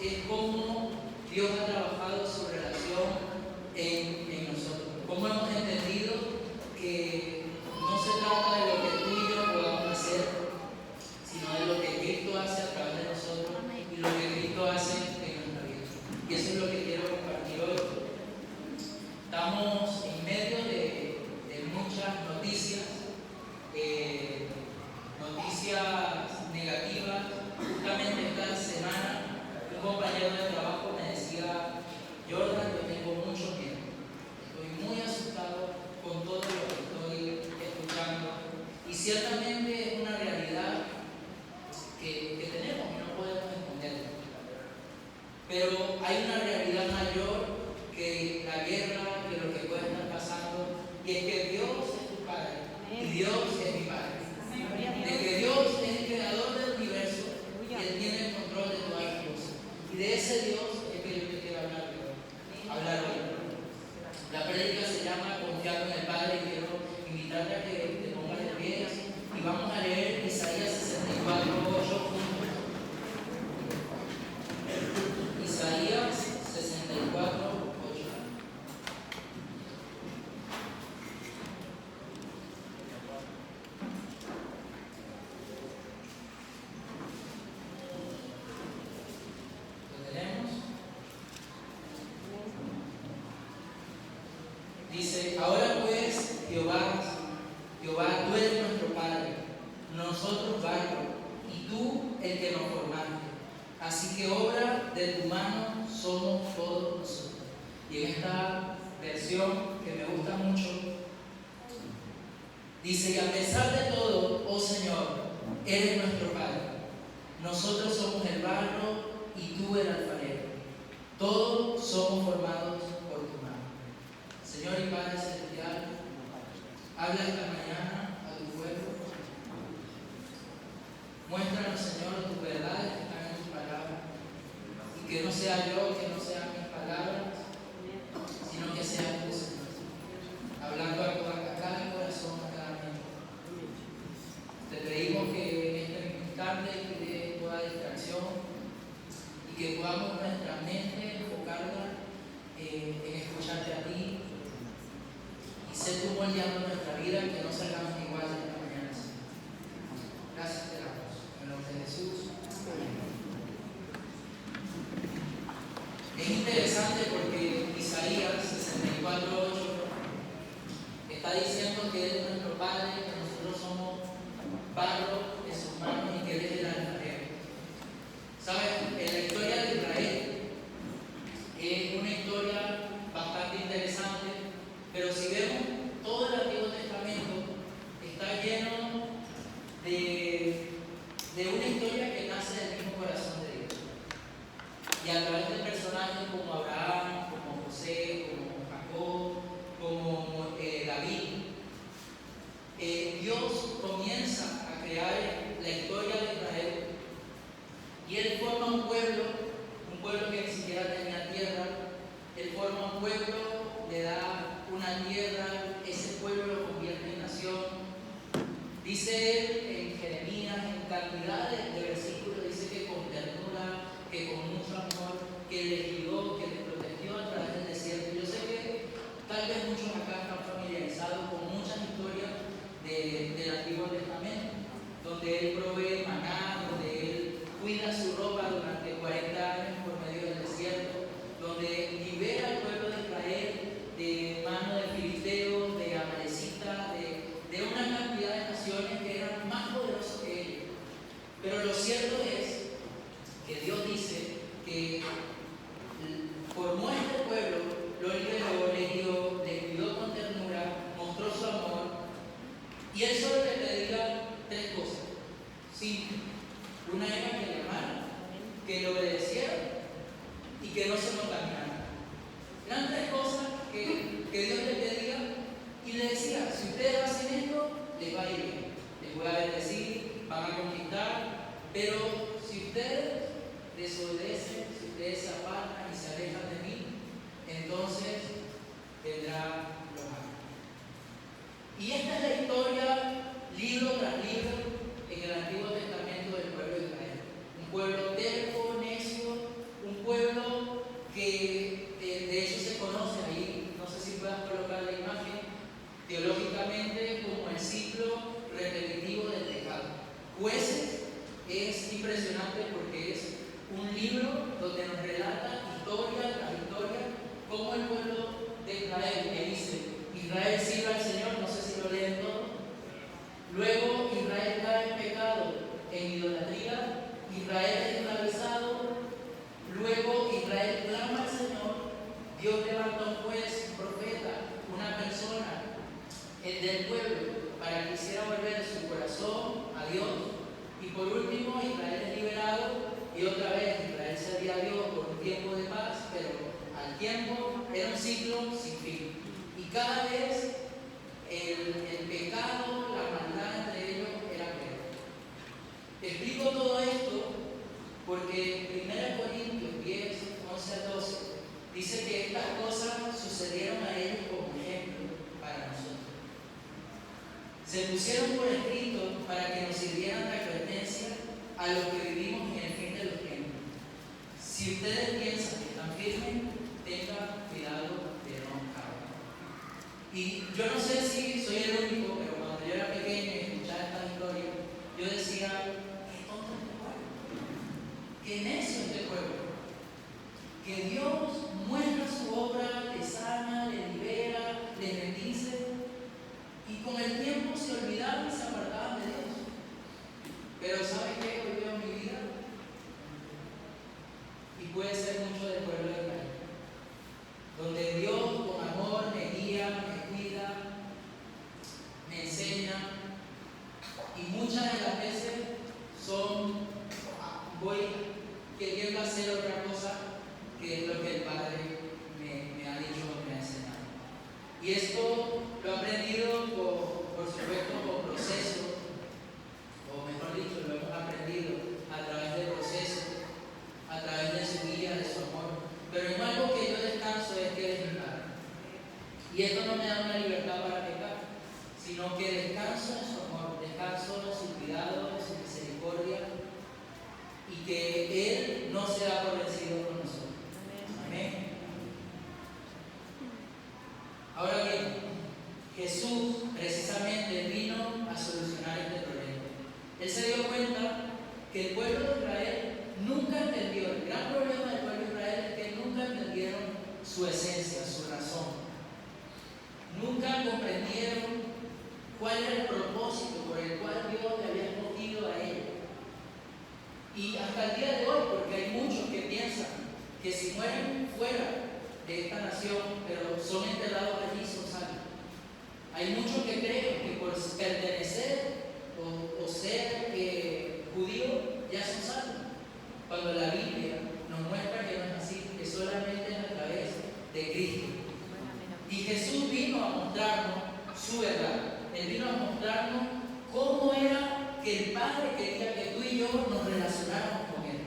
es cómo Dios ha trabajado su relación en nosotros. Cómo hemos entendido que no se trata de lo que tú y yo podamos hacer, sino de lo que Cristo hace a través de nosotros y lo que Cristo hace en nuestra vida. Y eso es lo que quiero compartir hoy. Estamos en medio de muchas noticias, noticias negativas. Justamente esta semana un compañero de trabajo me decía: Jordan, yo tengo mucho miedo, estoy muy asustado con todo lo que estoy escuchando, y ciertamente es una realidad que tenemos y no podemos esconderla. Pero hay una realidad mayor que la guerra, que lo que puede estar pasando, y es que Dios es tu Padre y Dios es mi Padre. De que Dios es el creador del universo y Él tiene el control de todas las cosas. Y de ese Dios es que yo te quiero hablar hoy. La prédica se llama Confiando en el Padre, y quiero invitarte a que te pongas de pie y vamos a leer Isaías 64, 8 juntos. Isaías 64, 8. ¿Lo tenemos? Dice: ahora pues, Jehová, tú eres nuestro Padre, nosotros barro, y tú el que nos formaste. Así que obra de tu mano somos todos nosotros. Y en esta versión que me gusta mucho, dice: y a pesar de todo, oh Señor, eres nuestro Padre. Nosotros somos el barro y tú el alfarero. Todos somos formados por tu mano. Señor y Padre Celestial, habla esta mañana a tu pueblo. Muéstranos, Señor, tus verdades que están en tus palabras. Y que no sea yo, que no sean mis palabras, sino que sea tú, Señor, hablando a cada corazón, a cada mente. Te pedimos que en este instante quite toda distracción y que podamos nuestra mente enfocarla en escucharte a ti. Y sé tú moldeando nuestra vida, que no salgamos iguales esta mañana, Señor. Gracias te damos. En el nombre de Jesús. Amén. Es interesante porque Isaías 64, 8 está diciendo que Él es nuestro Padre, que nosotros somos barro de sus manos y que Él es el alfarero. ¿Saben? En la historia de Israel es una historia bastante interesante, pero si vemos todo el Antiguo Testamento, está lleno de una historia que nace del mismo corazón de Dios. Y a través de personajes como Abraham, como José, como Jacob, como David, Dios comienza a crear la historia de Israel, y Él forma un pueblo que ni siquiera tenía tierra. Él forma un pueblo, le da una tierra, ese pueblo lo convierte en nación. Dice Él en Jeremías, en cantidad de versículos, dice que con ternura, que con mucho amor, que le guió, que le protegió a través del desierto. Yo sé que tal vez muchos acá están familiarizados con muchas historias del Antiguo Testamento, donde Él provee maná, donde Él cuida su ropa durante 40 años por medio del desierto, donde libera al pueblo de Israel de mano de filisteos, de amalecitas, de una cantidad de naciones que eran más poderosos que ellos. Pero lo cierto es que Dios dice que formó a este pueblo, lo liberó, le guió, le cuidó con ternura, mostró su amor, y Él solo le pedía tres cosas. Sí, una era que le amaran, que le obedecieran y que no se contaminaran. Eran tres cosas que Dios le pedía, y le decía: si ustedes hacen esto, les va a ir bien, les voy a bendecir, van a conquistar, pero si ustedes desobedecen, si ustedes se apartan y se alejan de mí, entonces vendrá lo malo. Y esta es la historia, libro tras libro, en el Antiguo Testamento del pueblo de Israel. Un pueblo terco, necio, un impresionante porque es un libro donde nos relata historia tras historia, cómo el pueblo de Israel, que dice, Israel sirve al Señor, no sé si lo leen todo. Luego Israel cae en pecado, en idolatría, Israel es esclavizado, luego Israel clama al Señor, Dios levanta un juez, un profeta, una persona del pueblo para que hiciera volver su corazón a Dios. Y por último, Israel es liberado y otra vez Israel servía a Dios por un tiempo de paz, pero al tiempo era un ciclo sin fin. Y cada vez el pecado, la maldad entre ellos era peor. Explico todo esto porque 1 Corintios 10, 11 al 12 dice que estas cosas sucedieron a ellos como ejemplo para nosotros. Se pusieron por escrito para que nos sirvieran de advertencia a los que vivimos en el fin de los tiempos. Si ustedes piensan que están firmes, tengan cuidado de no caer. Y yo no sé si soy el único, pero cuando yo era pequeño y escuchaba esta historia, yo decía, qué tonto este pueblo, qué necio este pueblo, que Dios muestra su obra, le sana, le libera, le bendice, y con el tiempo se olvidaban y se apartaban de Dios. Pero ¿sabe qué? Hoy veo mi vida y puede ser mucho del pueblo de Israel, donde Dios con amor me guía, me cuida, me enseña, y muchas de las veces voy queriendo hacer otra cosa que es lo que el Padre me ha dicho, me ha enseñado. Y esto lo he aprendido por supuesto con proceso, o mejor dicho, lo hemos aprendido a través del proceso, a través de su guía, de su amor. Pero en algo que yo descanso es que es mi Padre. Y esto no me da una libertad para pecar, sino que descanso en su amor, descanso en su cuidado, en su misericordia, y que Él no se da por vencido con nosotros. Amén. Ahora bien, Jesús precisamente vino a solucionar este problema. Él se dio cuenta que el pueblo de Israel nunca entendió, el gran problema del pueblo de Israel es que nunca entendieron su esencia, su razón. Nunca comprendieron cuál era el propósito por el cual Dios le había escogido a ellos. Y hasta el día de hoy, porque hay muchos que piensan que si mueren fuera de esta nación, pero son enterrados allí, son salvos. Hay muchos que creen que por pertenecer o ser judío ya son salvos, cuando la Biblia nos muestra que no es así, que solamente es a través de Cristo. Y Jesús vino a mostrarnos su verdad. Él vino a mostrarnos cómo era que el Padre quería que tú y yo nos relacionáramos con Él.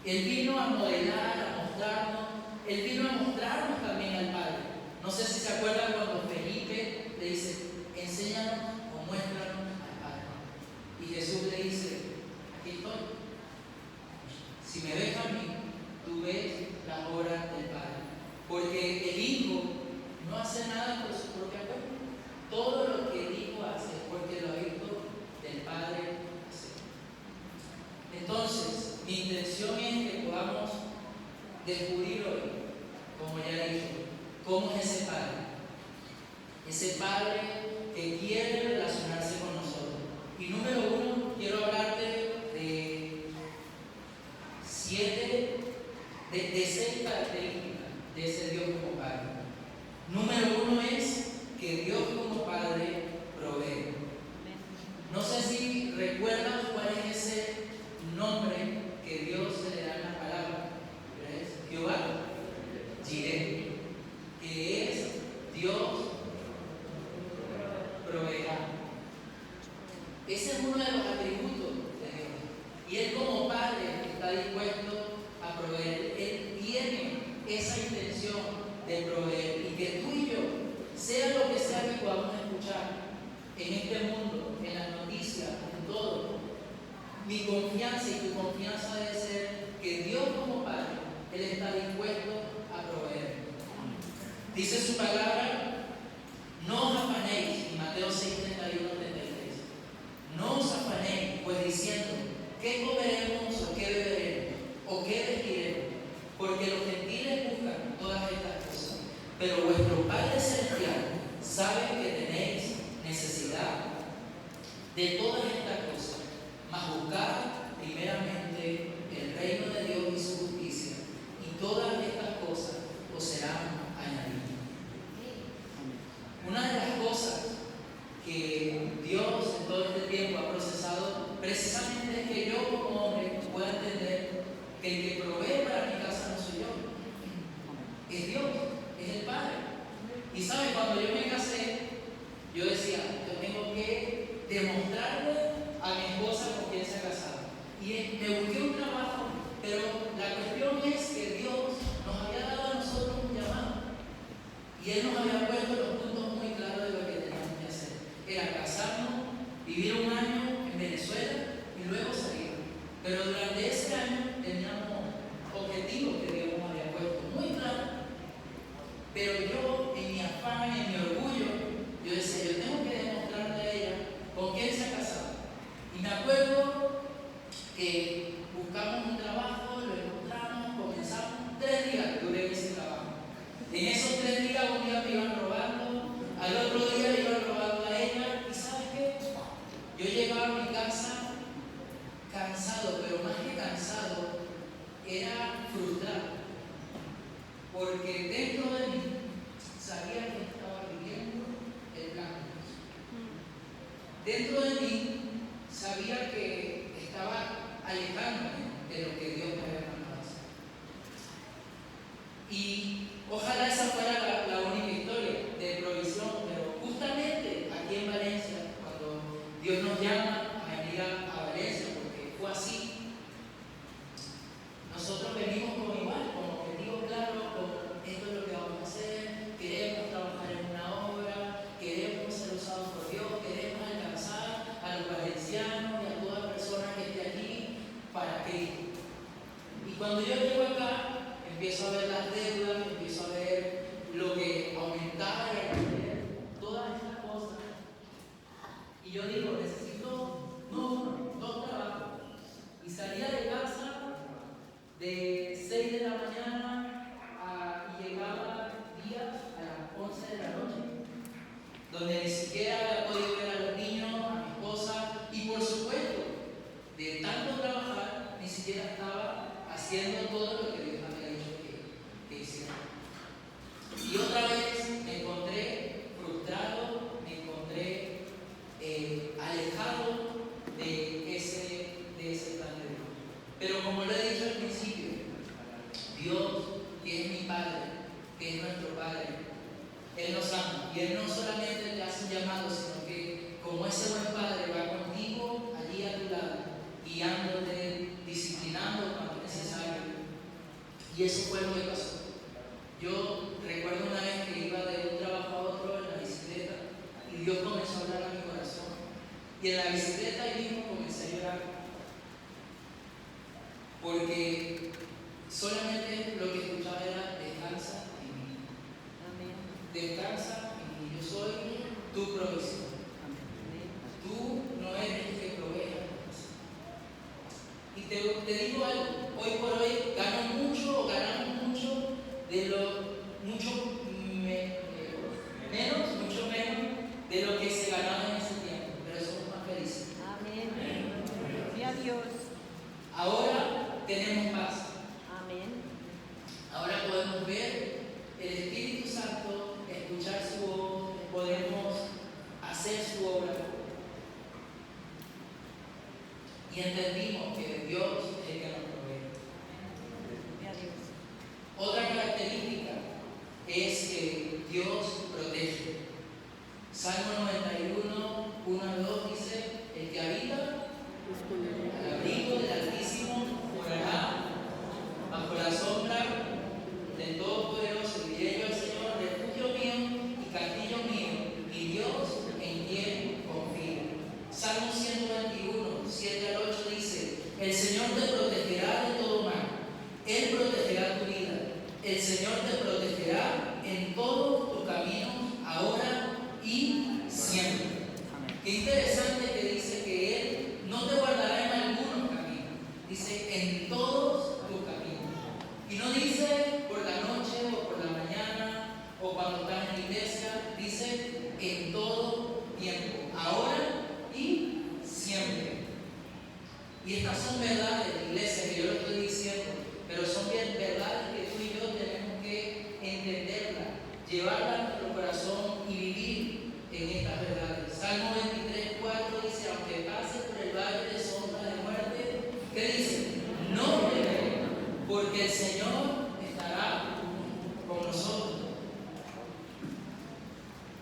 Él vino a modelar, a mostrarnos, Él vino a mostrarnos también al Padre. No sé si se acuerdan cuando Felipe le dice, enséñanos o muéstranos al Padre. Y Jesús le dice, aquí estoy. Si me ves a mí, tú ves las obras del Padre. Porque el Hijo no hace nada por su propia cuenta. Todo lo que el Hijo hace es porque lo ha visto del Padre hacer. Entonces, mi intención es que podamos descubrir hoy, como ya he dicho, cómo es ese Padre. Ese Padre que quiere relacionarse con nosotros. Y número uno, quiero hablarte de 6 características de ese Dios como Padre. Número uno es que Dios como Padre provee. No sé si recuerdas cuál es ese nombre que Dios se le da en la palabra. ¿Es Jehová? Jireh, que es Dios proveerá. Ese es uno de los atributos de Dios. Y Él como Padre está dispuesto a proveer. Él tiene esa intención de proveer. Y que tú y yo, sea lo que sea que podamos escuchar en este mundo, en las noticias, en todo, mi confianza y tu confianza debe ser que Dios como Padre, Él está dispuesto a proveer. Dice su palabra, no os afanéis, en Mateo 6, 31, 33. No os afanéis, pues diciendo, ¿qué comeremos? de todas estas cosas, mas buscad primeramente el reino de Dios y su justicia, y todas estas cosas os serán añadidas. Una de las cosas que Dios en todo este tiempo ha procesado precisamente es que yo como hombre pueda entender que el que provee para mi casa no soy yo, es Dios, es el Padre. Y sabes, cuando yo me casé, yo decía, yo tengo que demostrarle a mi esposa con quién se ha casado. Y me busqué un trabajo, pero la cuestión es que Dios nos había dado a nosotros un llamado. Y Él nos había puesto los puntos muy claros de lo que teníamos que hacer. Era casarnos, vivir un año en Venezuela y luego salir. Pero durante ese año teníamos objetivos que Dios nos había puesto muy claros. Pero yo, en mi afán, en mi orgullo, yo decía, yo tengo que demostrarle a ella con quién se ha casado. Y me acuerdo que buscamos un trabajo, lo encontramos, comenzamos 3 días, duré ese trabajo. En esos 3 días, un día me iban robando, al otro día le iban robando a ella, y ¿sabes qué? Yo llegaba a mi casa cansado, pero más que cansado, era frustrado, porque dentro de mí sabía que estaba viviendo el plan de Dios. Dentro de mí sabía que estaba alejándome de lo que Dios me había mandado hacer. Y ojalá esa fuera la única historia de provisión, pero justamente aquí en Valencia, cuando Dios nos llama a venir a Valencia, porque fue así, nosotros venimos con objetivo claro, con esto es lo que vamos a hacer, queremos trabajar en una obra, queremos ser usados por Dios, queremos alcanzar a los valencianos y a toda persona que esté allí para Cristo. Y cuando yo llego acá, empiezo a ver las deudas, empiezo a ver lo que aumentaba y aprender todas estas cosas. Y yo digo, necesito no uno, 2 trabajos. Y salía de casa de 6 de la mañana y llegaba días a las 11 de la noche, donde ni siquiera había podido ver a los niños, a mi esposa, y por supuesto, de tanto trabajar, ni siquiera estaba haciendo todo lo que Dios había dicho que hiciera. Y otra vez me encontré frustrado, me encontré alejado de ese plan de Dios. Pero como lo he dicho al principio, Dios, que es mi Padre, que es nuestro Padre, Él nos ama. Y Él no solamente te hace un llamado, sino que como ese buen Padre va contigo allí a tu lado, guiándote, disciplinando cuando es necesario. Y eso fue lo que pasó. Yo recuerdo una vez que iba de un trabajo a otro en la bicicleta y Dios comenzó a hablar a mi corazón. Y en la bicicleta ahí mismo comencé a llorar. Porque solamente lo que escuchaba era descansa en mí. Amén. Descansa en mí. Yo soy tu provisión. Amén. Tú no eres el que provee. Y te digo algo, hoy por hoy ganamos mucho de lo mucho menos de lo que se ganaba en ese tiempo, pero somos más felices. Amén. Gloria a Dios. Ahora tenemos paz. Amén. Ahora podemos ver el Espíritu Santo, escuchar su voz, podemos hacer su obra. Y entendimos que Dios es el que nos provee. Otra característica es que Dios protege. Salmo 91, 1 al 2 dice: el que habita al abrigo del Altísimo morará bajo la sombra del Todopoderoso. Diré yo al Señor, refugio mío y castillo mío, mi Dios en quien confío. Salmo 121, 7 al 8 dice: el Señor te protegerá de todo mal, Él protegerá tu vida, el Señor te protegerá en todos tus caminos, ahora y siempre. Amén. Qué interesante que dice que Él no te guardará en algunos caminos, dice en todos tus caminos. Y no dice por la noche o por la mañana o cuando estás en la iglesia, dice en todo tiempo, ahora y siempre. Y estas son verdades, iglesia, que yo lo estoy diciendo, pero son bien verdades que tú y yo tenemos que entenderlas, llevarlas a nuestro corazón y vivir en estas verdades. Salmo 23:4 dice: aunque pase por el valle de sombra de muerte, ¿qué dice? No temeré, porque el Señor estará con nosotros.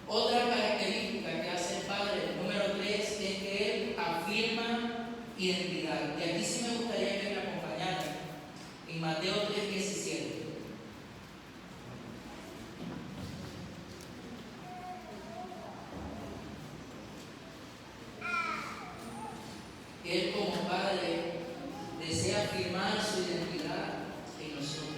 Otra característica que hace el Padre, número 3, es que Él afirma identidad. Y aquí sí me gustaría que me acompañaran en Mateo 3:17. Él como Padre desea afirmar su identidad en nosotros.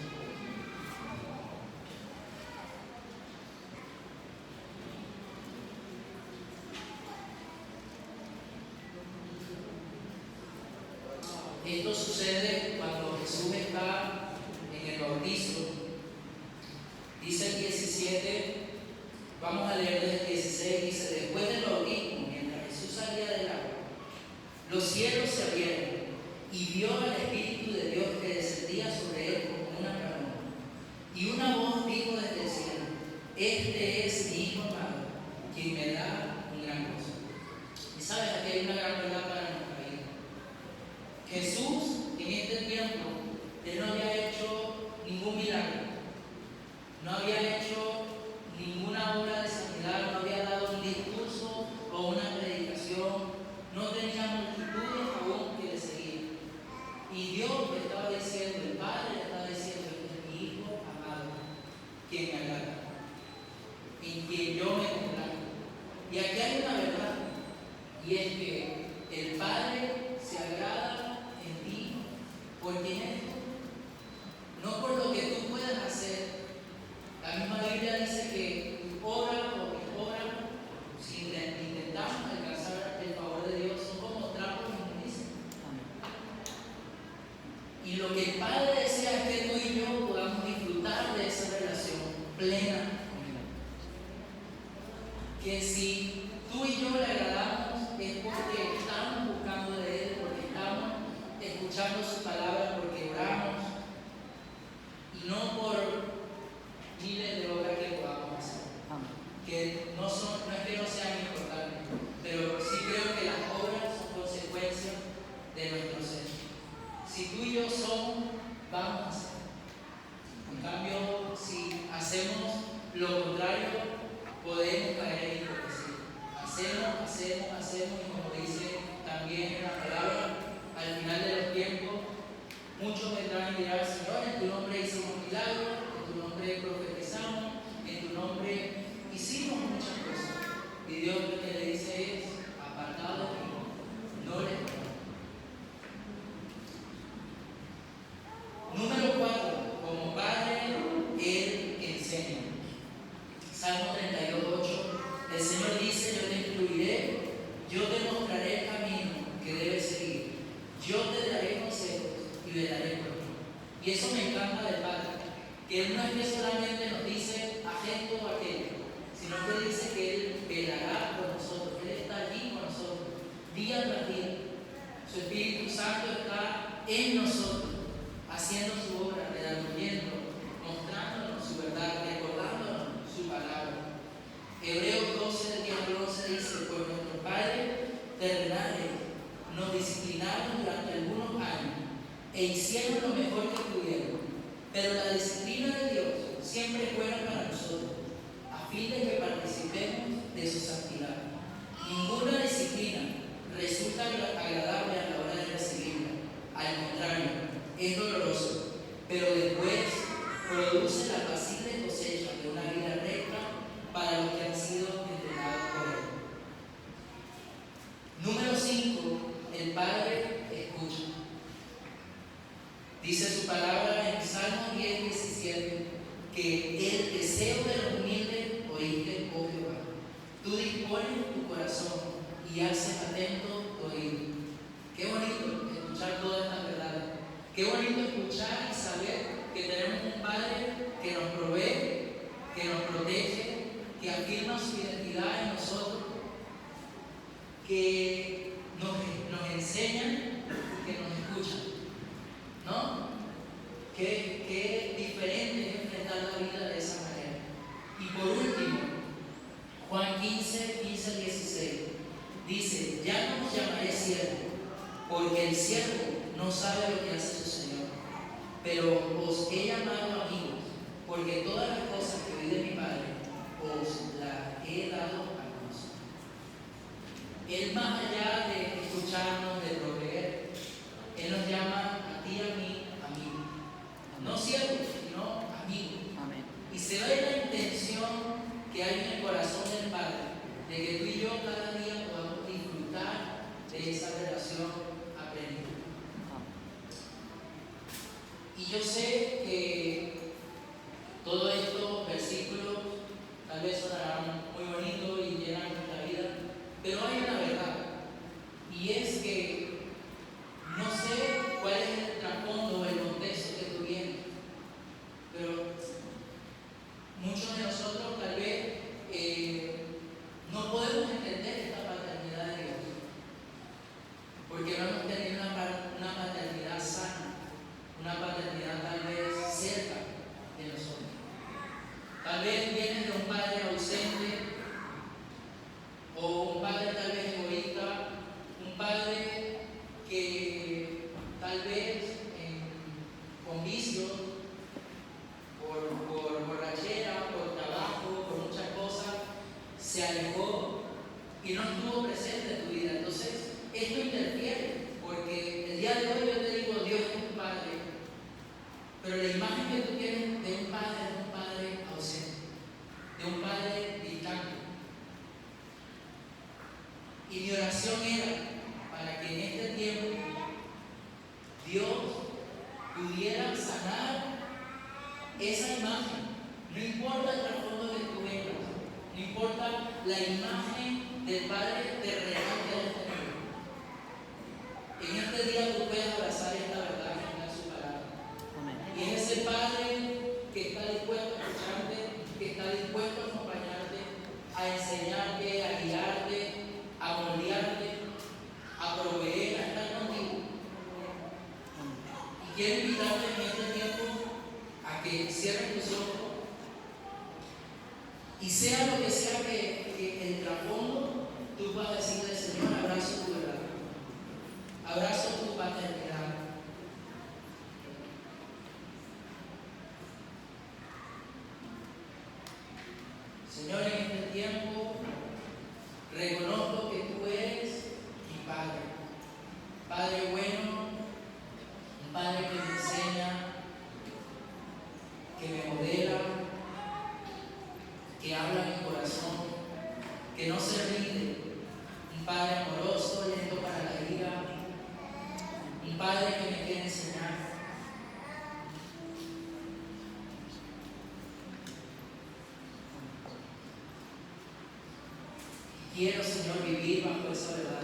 Esto sucede cuando Jesús está en el bautizo. Dice el 17, vamos a leer desde el 16, dice: después del bautismo, mientras Jesús salía del agua, los cielos se abrieron y vio al Espíritu de Dios que descendía sobre él como una paloma. Y una voz dijo desde el cielo: este es mi Hijo amado, quien me da un gran gozo. Y sabes, aquí hay una gran verdad para nuestra vida. Jesús, en este tiempo, Él no había hecho ningún milagro, no había hecho ninguna obra de sanidad, no había dado un discurso o una predicación, no tenía multitudes aún que le seguían. Y Dios le estaba diciendo, el Padre le estaba diciendo: este es mi Hijo amado, quien me agrada, en quien yo me complazco. Y aquí hay una verdad, y es que el Padre se agrada en ti por quien eres tú, no por lo que tú puedas hacer. La misma Biblia dice que tu obra o mi obra, si intentamos alcanzar el favor de Dios, son como trapos de inmundicia. Y lo que el Padre desea es que tú y yo podamos disfrutar de esa relación plena con Él. Que si tú y yo le agradamos es porque estamos buscando de Él, porque estamos escuchando su palabra, porque oramos, y no por miles de obras que podamos hacer, que no es que no sean importantes, pero sí creo que las obras son consecuencias de nuestro ser. Si tú y yo somos, vamos a hacer. En cambio, si hacemos lo contrario, podemos caer en hipocresía. Hacemos, y como dice también en la palabra, al final de los tiempos, muchos vendrán y dirán: Señor, en tu nombre hicimos milagros, en tu nombre profetizamos, en tu nombre hicimos muchas cosas. Y Dios lo que le dice es: apartado de mí, no les conozco. Número 4, como Padre, Él enseña. Salmo 32:8, el Señor dice: yo te instruiré, yo te mostraré el camino que debes seguir, yo te daré consejos y velaré por ti. Y eso me encanta del Padre, que Él no es que solamente nos dice haz esto o aquello, sino que dice que Él velará por nosotros, Él está allí con nosotros, día tras día. Su Espíritu Santo está en nosotros, haciendo su obra, redarguyendo, mostrándonos su verdad, recordándonos su palabra. Hebreos 12:10-11 dice: pues nuestros padres terrenales nos disciplinaron durante algunos años e hicieron lo mejor que pudieron, pero la disciplina de Dios siempre es buena para nosotros, a fin de que participemos de su santidad. Ninguna disciplina resulta agradable a la hora de recibirla, al contrario, es doloroso, pero después produce la apacible cosecha de una vida recta para los que han sido entrenados por Él. Número 5, el Padre escucha. Dice su palabra en Salmo 10:17 que el deseo de los humildes oíste, oh Jehová. Tú dispones tu corazón y haces atento tu oído. Qué bonito escuchar todas estas verdades. Qué bonito escuchar y saber que tenemos un Padre que nos provee, que nos protege, que afirma su identidad en nosotros, que nos respeta enseñan que nos escuchan, ¿no? Qué diferente es enfrentar la vida de esa manera. Y por último, Juan 15:16 dice: ya no os llamaré siervo, porque el siervo no sabe lo que hace su Señor, pero os he llamado amigos, porque todas las cosas que oí de mi Padre os las he dado a conocer. Él, más allá de escucharnos, de proveer, Él nos llama a ti y a mí amigos. No siervos, sino amigos. Amén. Y se ve la intención que hay en el corazón del Padre, de que tú y yo cada día podamos disfrutar de esa relación a plenitud. Y yo sé que todos estos versículos tal vez sonarán muy bonitos y llenan nuestra vida, pero hay una verdad, y es que no sé cuál es el trasfondo, el contexto que tú vienes, pero muchos de nosotros tal vez no podemos entender esta paternidad de Dios, porque no hemos tenido una paternidad sana, una paternidad tal vez cerca de nosotros. Tal vez vienes de un padre ausente, o un padre tal vez egoísta, un padre que tal vez con vicios, por borrachera, por trabajo, por muchas cosas, se alejó y no estuvo presente en tu vida. Entonces, esto interfiere, porque el día de hoy yo te digo, Dios es tu Padre, pero la imagen que tú tienes de un padre es un padre ausente, de un padre distante. Y mi oración era para que en este tiempo Dios pudiera sanar esa imagen. No importa el trasfondo que tú vengas, no importa la imagen del Padre terrenal que Él tiene. En este día tú puedes abrazar esta verdad que está en su palabra. Amén. Y es ese Padre que está dispuesto a escucharte, que está dispuesto a acompañarte, a enseñarte, a guiarte, a moldearte, a proveer, a estar contigo. Y quiero invitarte en este tiempo a que cierres tus ojos y sea lo que sea que el trasfondo tú vas a decirle: Señor, abrazo tu verdad, abrazo tu paternidad. Señor, en este tiempo reconozco que tú eres mi Padre, Padre bueno, un Padre que me enseña, que me modela, que habla mi corazón, que no se rinde, un Padre amoroso, lento para la ira, un Padre que me quiere enseñar. Quiero, Señor, vivir bajo esa verdad.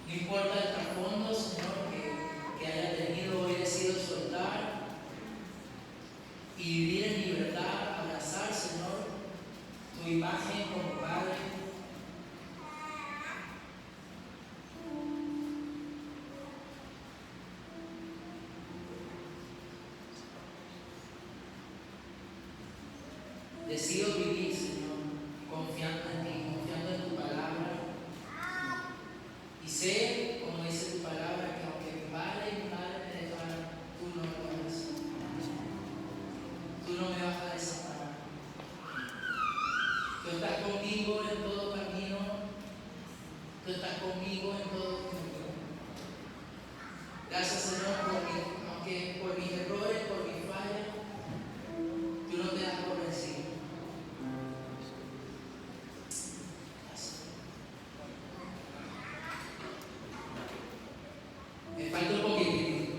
No importa el trasfondo, Señor, que haya tenido, hoy decido soltar y vivir en libertad, abrazar, Señor, tu imagen como Padre. Decido vivir, Señor, confiando en ti, confiando en tu palabra. Y sé, como dice tu palabra, que aunque mi padre y mi madre me dejaran, tú no me vas a hacer. Tú no me vas a desamparar. Tú estás conmigo en todo camino. Tú estás conmigo en todo camino. Gracias, Señor, aunque por mis errores, por mis fallas, tú no te das por vencido. Me falta un poquitito.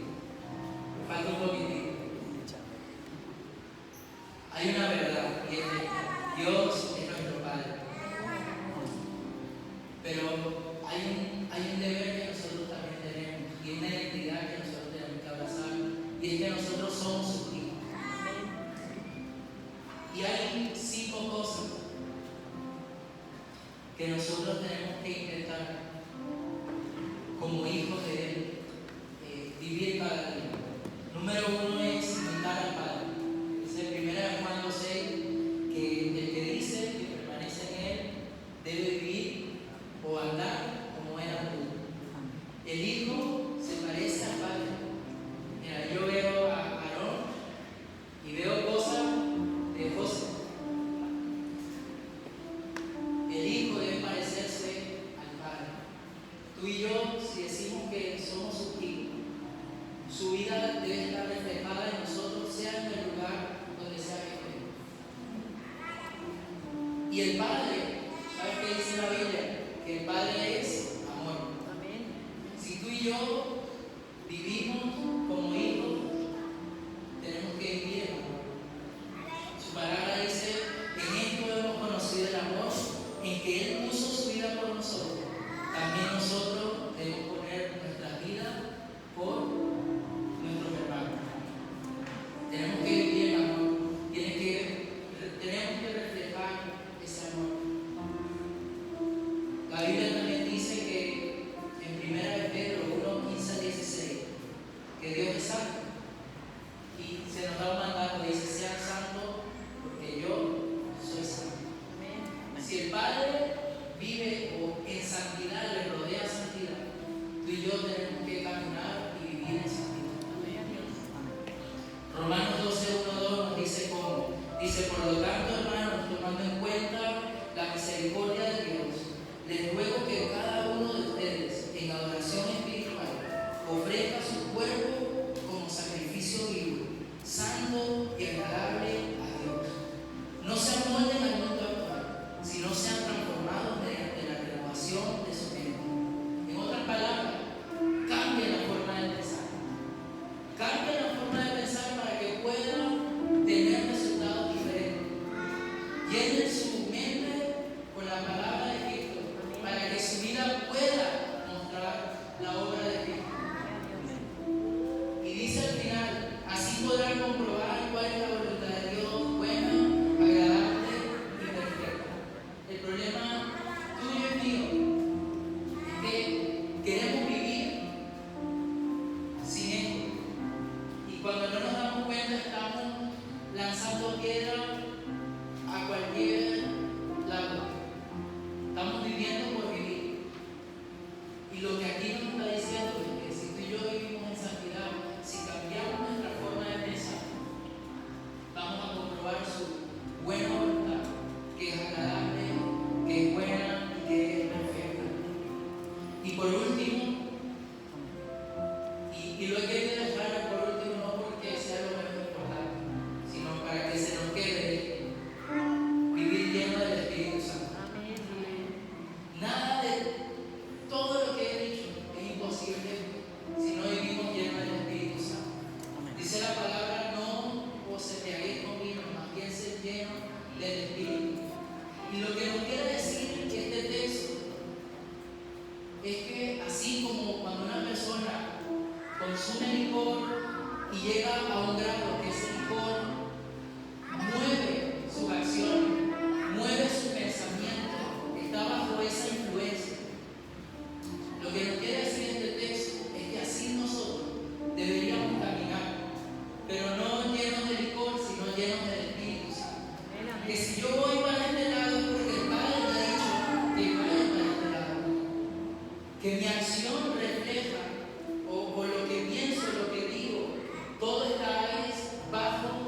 Hay una verdad, y es que Dios es nuestro Padre. Pero hay un deber que nosotros también tenemos, y una identidad que nosotros tenemos que abrazar, y es que nosotros somos sus hijos. Y hay 5 cosas que nosotros tenemos que intentar como hijos de Él, vivir cada día. Número uno es imitar al Padre. Dice 1 Juan 2:6 que el que dice que permanece en Él debe vivir o andar como Él andó. El Hijo se parece al Padre. Mira, yo veo a Aarón y veo cosas de José. El Hijo debe parecerse al Padre. Tú y yo, si decimos que somos sus hijos, su vida debe estar reflejada en nosotros, sea en el lugar donde sea que estemos. Y el Padre, ¿sabes qué dice la Biblia? Que el Padre es amor. Amén. Si tú y yo vivimos como hijos, tenemos que vivir en amor. Su palabra dice: en esto hemos conocido el amor, en que Él puso su vida por nosotros. También nosotros debemos poner nuestra vida por nuestros hermanos. Tenemos que vivir el amor. Tenemos que reflejar ese amor. La Biblia también dice que en 1 Pedro 1:15-16 que Dios es santo. Y se nos da un mandato, dice: sean santos porque yo soy santo. Si el Padre vive en santidad, le rodea santidad, tú y yo tenemos que caminar y vivir en santidad. Romanos 12:1-2 nos dice cómo. Dice: por lo tanto, hermanos, tomando en cuenta la misericordia de Dios, les ruego que cada uno de ustedes, en adoración espiritual, ofrezca su cuerpo como sacrificio vivo, santo y agradable a Dios. No se amolden al mundo actual, sino sean transformados mediante la renovación de su mente. En otras palabras, cambien la forma de pensar. Cambien la forma de pensar para que puedan tener resultados diferentes. Llenen su mente con la palabra de Cristo para que su vida pueda mostrar la obra de Cristo. Y dice al final: así podrán comprobar cuál es la voluntad de Dios, buena, agradable y perfecta. El problema tuyo y mío es que queremos vivir sin esto. Y cuando no nos damos cuenta, estamos lanzando piedras a cualquier lado. Estamos viviendo por vivir. Y lo que aquí nos está diciendo es que si tú y yo vivimos en santidad, si cambiamos nuestra forma de pensar, vamos a comprobar su buena voluntad, que es agradable, que es buena y que es perfecta. Y por último, y lo he querido dejar por último no porque sea lo menos importante, sino para que se nos quede vivir lleno del Espíritu Santo. Nada de todo lo que he dicho es imposible si no vivimos llenos del Espíritu Santo. Dice la palabra: no os embriaguéis con vino, más bien sed llenos del Espíritu. Y lo que nos quiere decir este texto es que así como cuando una persona consume licor y llega a un grado que ese licor mueve sus acciones, mueve su pensamiento, está bajo esa influencia. Lo que nos quiere decir este texto es que así nosotros deberíamos caminar, pero no llenos de licor, sino llenos del Espíritu Santo. Que si yo voy para este lado es porque el Padre me ha dicho que vaya para este lado. Que mi acción refleja o lo que pienso, lo que digo, todo está bajo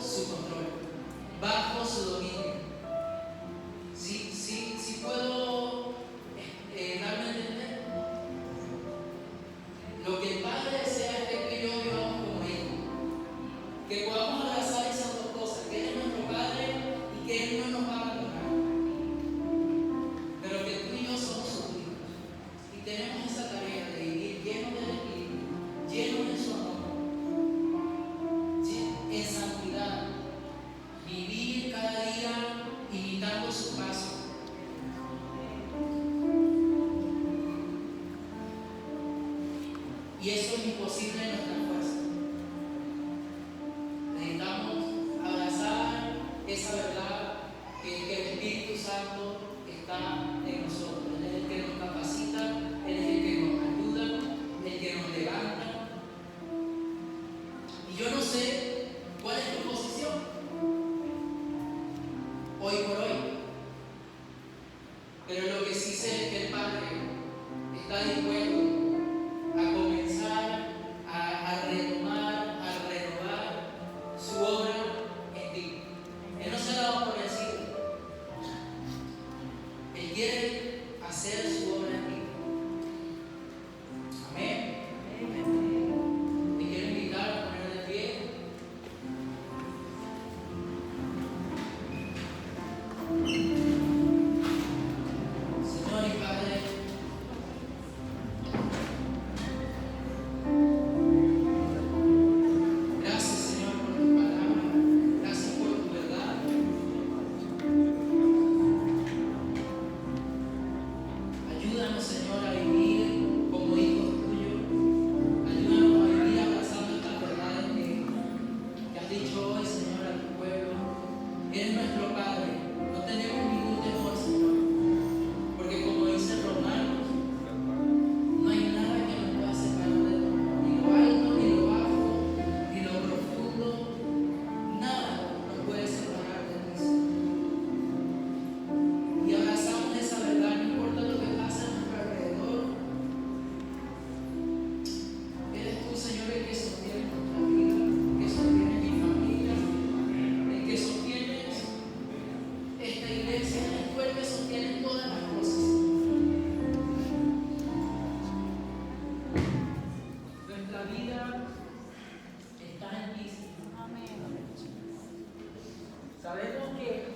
Sabemos que